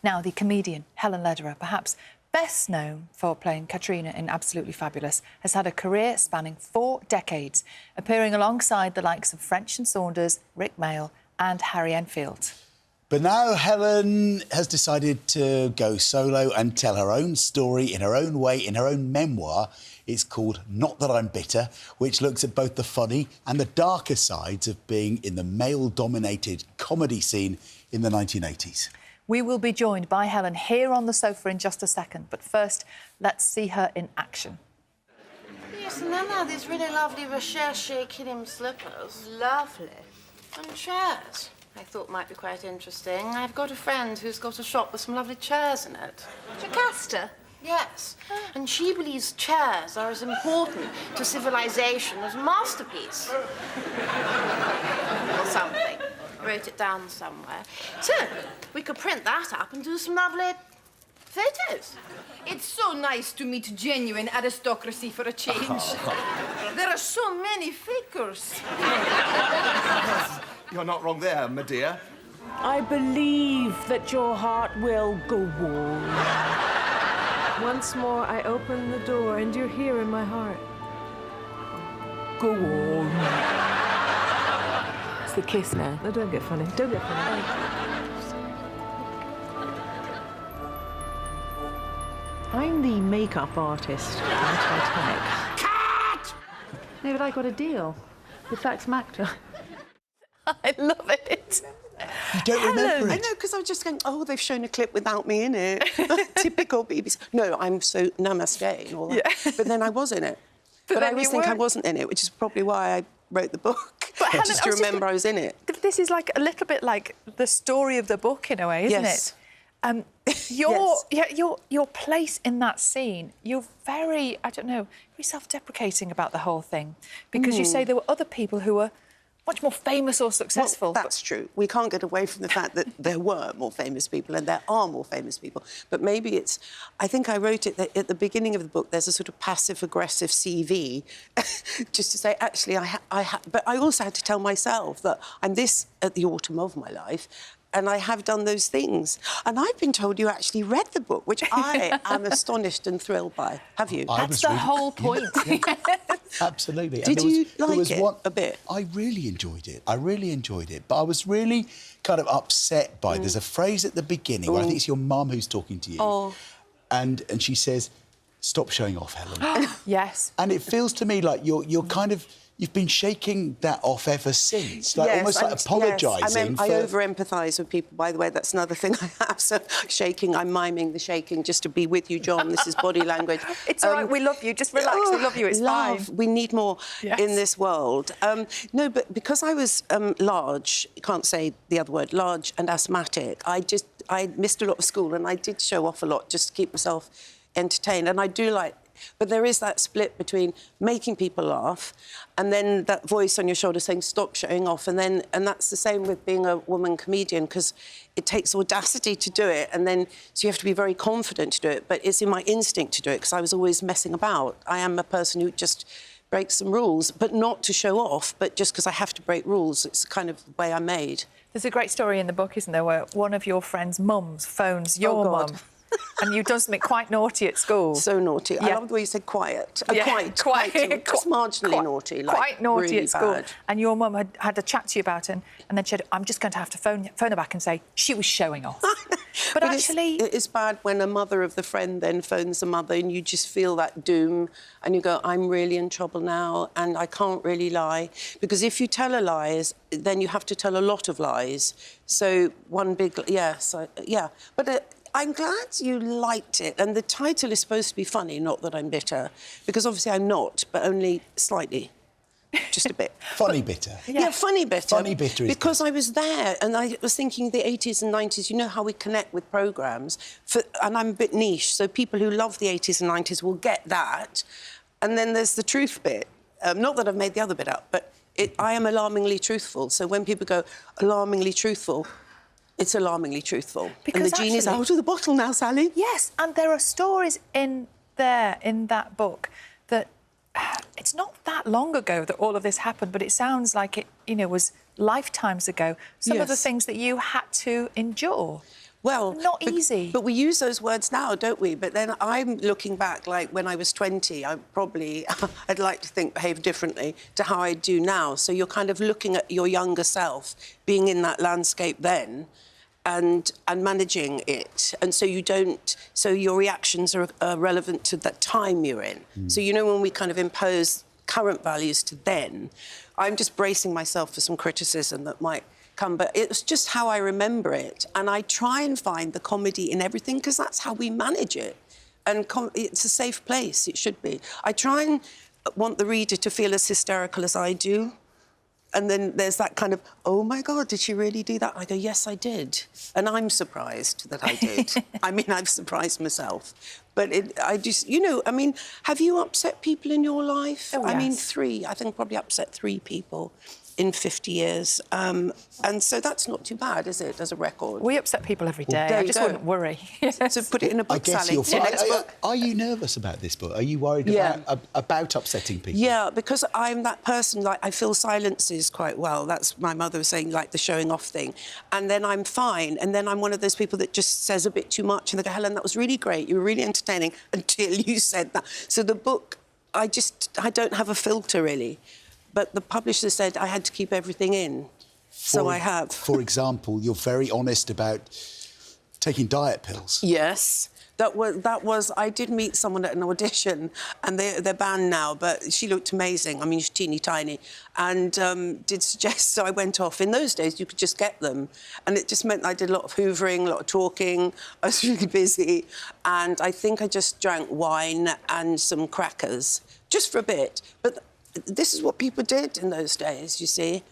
Now, the comedian Helen Lederer, perhaps best known for playing Katrina in Absolutely Fabulous, has had a career spanning 4 decades, appearing alongside the likes of French and Saunders, Rick Mayall and Harry Enfield. But now Helen has decided to go solo and tell her own story in her own way, in her own memoir. It's called Not That I'm Bitter, which looks at both the funny and the darker sides of being in the male-dominated comedy scene in the 1980s. We will be joined by Helen here on the sofa in just a second, but first, let's see her in action. Yes, and then there are these really lovely recherche kidding slippers. Lovely. And chairs. I thought might be quite interesting. I've got a friend who's got a shop with some lovely chairs in it. Jocasta? Yes. And she believes chairs are as important to civilization as a masterpiece. Or something. I wrote it down somewhere. So, we could print that up and do some lovely photos. It's so nice to meet genuine aristocracy for a change. There are so many fakers. You're not wrong there, my dear. I believe that your heart will go on. Once more, I open the door, and you're here in my heart. Go on. It's the kiss now. No, don't get funny. Don't get funny. I'm the makeup artist on the Titanic. Cut! No, but I got a deal with Fax Macta. I love it. You don't remember I it? know, because I was just going, oh, they've shown a clip without me in it. Typical BBC. No, I'm so namaste and all that. Yeah. But then I was in it. But I always think I wasn't in it, which is probably why I wrote the book. But Helen, just to remember I was in it. This is like a little bit like the story of the book in a way, isn't Yes. it? Your place in that scene, you're very, I don't know, very self-deprecating about the whole thing, because you say there were other people who were much more famous or successful. Well, that's true. We can't get away from the fact that there were more famous people and there are more famous people. But maybe it's... I think I wrote it that at the beginning of the book, there's a sort of passive-aggressive CV, just to say, actually, but I also had to tell myself that I'm this at the autumn of my life, and I have done those things. And I've been told you actually read the book, which I am astonished and thrilled by. Have you? That's the whole point. Yeah. Absolutely. Did you like it a bit? I really enjoyed it. I really enjoyed it. But I was really kind of upset by... There's a phrase at the beginning where I think it's your mum who's talking to you. Oh. And she says, stop showing off, Helen. Yes. And it feels to me like you're kind of... You've been shaking that off ever since, like almost like apologising. Yes, I over-empathise with people, by the way. That's another thing I have. So shaking, I'm miming the shaking just to be with you, John. This is body language. It's all right, we love you. Just relax, we love you, it's love. fine. We need more in this world. No, but because I was large, you can't say the other word, large and asthmatic, I missed a lot of school and I did show off a lot just to keep myself entertained. And I do like... But there is that split between making people laugh and then that voice on your shoulder saying, stop showing off. And that's the same with being a woman comedian, because it takes audacity to do it. And then, so you have to be very confident to do it. But it's in my instinct to do it, because I was always messing about. I am a person who just breaks some rules, but not to show off, but just because I have to break rules. It's the kind of way I'm made. There's a great story in the book, isn't there, where one of your friends' mums phones your mum. And you've done something quite naughty at school. So naughty. Yeah. I love the way you said quiet. Quite just marginally naughty. Like, quite naughty really at school. Bad. And your mum had a chat to you about it, and then she said, I'm just going to have to phone her back and say she was showing off. But actually... It's bad when a mother of the friend then phones the mother and you just feel that doom and you go, I'm really in trouble now and I can't really lie. Because if you tell a lie, then you have to tell a lot of lies. So one big... Yes, yeah. But... I'm glad you liked it, and the title is supposed to be funny, not that I'm bitter, because obviously I'm not, but only slightly, just a bit. Funny bitter. Yeah, funny bitter. Funny bitter is because bitter. I was there, and I was thinking the 80s and 90s, you know how we connect with programmes, and I'm a bit niche, so people who love the 80s and 90s will get that, and then there's the truth bit. Not that I've made the other bit up, but I am alarmingly truthful, so when people go alarmingly truthful, it's alarmingly truthful. Because and the genie's out of the bottle now, Sally. Yes, and there are stories in that book that it's not that long ago that all of this happened, but it sounds like it, was lifetimes ago. Some of the things that you had to endure. Well, Not easy. But we use those words now, don't we? But then I'm looking back, like when I was 20, I probably, I'd like to think, behaved differently to how I do now. So you're kind of looking at your younger self, being in that landscape then, and managing it. And so you don't, so your reactions are relevant to that time you're in. So, you know, when we kind of impose current values to then, I'm just bracing myself for some criticism that might come, but it's just how I remember it. And I try and find the comedy in everything, because that's how we manage it. And it's a safe place, it should be. I try and want the reader to feel as hysterical as I do. And then there's that kind of, oh, my God, did she really do that? I go, yes, I did. And I'm surprised that I did. I mean, I've surprised myself. But I just, you know, I mean, have you upset people in your life? Oh, I mean, yes. 3. I think I probably upset 3 people in 50 years. And so that's not too bad, is it, as a record? We upset people every day. there I you just go. wouldn't worry. So put it in a I book, guess Sally. you're Your next book. Are you nervous about this book? Are you worried Yeah. about upsetting people? Yeah, because I'm that person, like, I feel silences quite well. That's my mother was saying, like, the showing off thing. And then I'm fine. And then I'm one of those people that just says a bit too much. And they go, Helen, that was really great. You were really entertaining until you said that. So the book, I don't have a filter, really. But the publisher said I had to keep everything in. So I have. For example, you're very honest about taking diet pills. Yes. That was. I did meet someone at an audition, and they're banned now. But she looked amazing. I mean, she's teeny tiny, and did suggest. So I went off. In those days, you could just get them, and it just meant I did a lot of hoovering, a lot of talking. I was really busy, and I think I just drank wine and some crackers just for a bit. But this is what people did in those days. You see.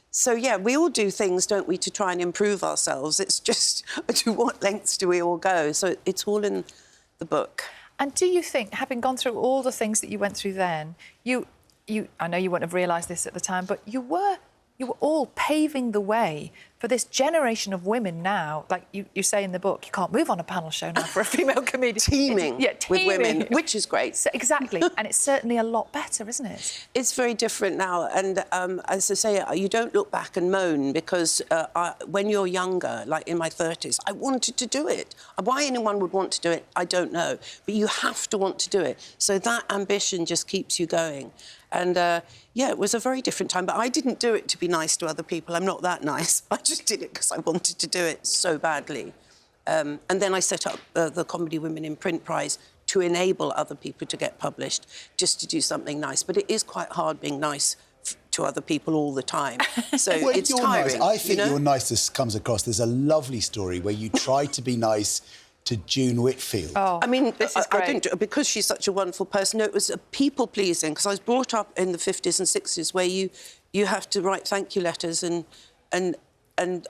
So, yeah, we all do things, don't we, to try and improve ourselves. It's just, to what lengths do we all go? So it's all in the book. And do you think, having gone through all the things that you went through then, I know you wouldn't have realised this at the time, but you were all paving the way for this generation of women now. Like you say in the book, you can't move on a panel show now for a female comedian. Teeming with women, which is great. So, exactly. And it's certainly a lot better, isn't it? It's very different now. And as I say, you don't look back and moan, because when you're younger, like in my 30s, I wanted to do it. Why anyone would want to do it, I don't know. But you have to want to do it. So that ambition just keeps you going. And, yeah, it was a very different time. But I didn't do it to be nice to other people. I'm not that nice. I just did it because I wanted to do it so badly. And then I set up the Comedy Women in Print Prize to enable other people to get published, just to do something nice. But it is quite hard being nice to other people all the time. So Well, it's you're tiring. nice. I think you know? your niceness comes across. There's a lovely story where you try to be nice to June Whitfield. Oh, I mean, this is I great. didn't, because she's such a wonderful person. No, it was people-pleasing, because I was brought up in the 50s and 60s where you have to write thank you letters and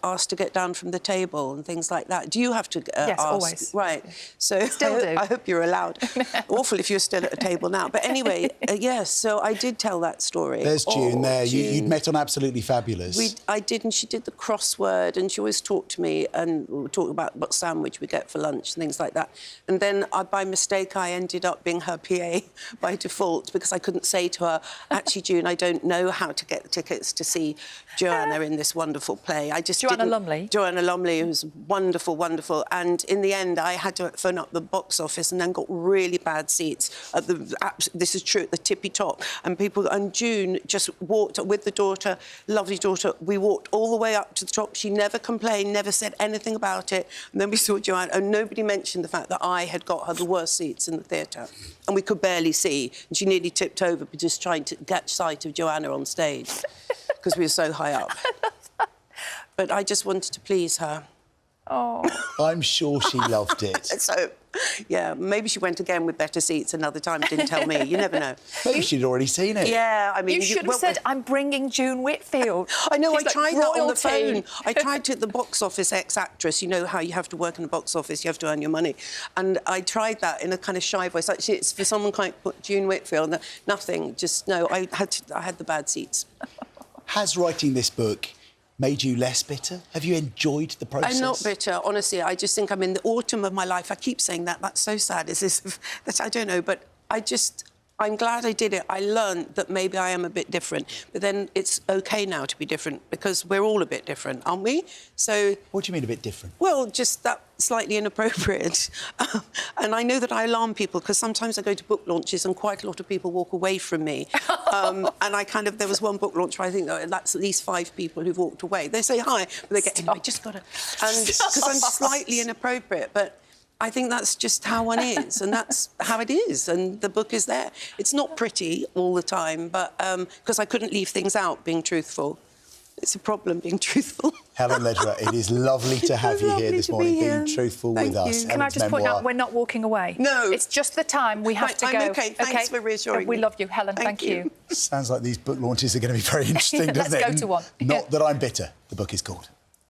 ask to get down from the table and things like that. Do you have to Yes, ask? always. Right. So Still do. I hope you're allowed. Awful if you're still at a table now. But anyway, yes, so I did tell that story. There's June there. June. You'd met on Absolutely Fabulous. I did, and she did the crossword, and she always talked to me, and we would talk about what sandwich we get for lunch and things like that. And then, by mistake, I ended up being her PA by default, because I couldn't say to her, actually, June, I don't know how to get the tickets to see Joanna in this wonderful play. I just Joanna didn't... Lumley? Joanna Lumley, who was wonderful, wonderful. And in the end, I had to phone up the box office and then got really bad seats at this is true, at the tippy top. And June just walked with the daughter, lovely daughter. We walked all the way up to the top. She never complained, never said anything about it. And then we saw Joanna, and nobody mentioned the fact that I had got her the worst seats in the theatre. And we could barely see. And she nearly tipped over just trying to get sight of Joanna on stage, because we were so high up. But I just wanted to please her. Oh. I'm sure she loved it. So, yeah, maybe she went again with better seats another time, didn't tell me. You never know. Maybe she'd already seen it. Yeah, I mean... You should have said, I'm bringing June Whitfield. I know, She's I like tried that on the royalty. phone. I tried to at the box office ex-actress. You know how you have to work in a box office, you have to earn your money. And I tried that in a kind of shy voice. Actually, it's for someone kind of put June Whitfield. And nothing, just, no, I had the bad seats. Has writing this book made you less bitter? Have you enjoyed the process? I'm not bitter, honestly. I just think I'm in the autumn of my life. I keep saying that. That's so sad. Is this that I don't know, but I'm glad I did it. I learned that maybe I am a bit different. But then it's OK now to be different because we're all a bit different, aren't we? So... What do you mean a bit different? Well, just that slightly inappropriate. And I know that I alarm people because sometimes I go to book launches and quite a lot of people walk away from me. And I kind of... There was one book launch where I think that's at least 5 people who've walked away. They say hi, but they get... I just got to... And because I'm slightly inappropriate, but... I think that's just how one is, and that's how it is, and the book is there. It's not pretty all the time, but because I couldn't leave things out, being truthful. It's a problem, being truthful. Helen Lederer, it is lovely to have you here this morning, being truthful with us. Can I just point out, we're not walking away. No. It's just the time we have to go. I'm OK. Thanks for reassuring we me. love you, Helen. Thank you. Sounds like these book launches are going to be very interesting, doesn't it? Let's go to one. Not That I'm Bitter, the book is called.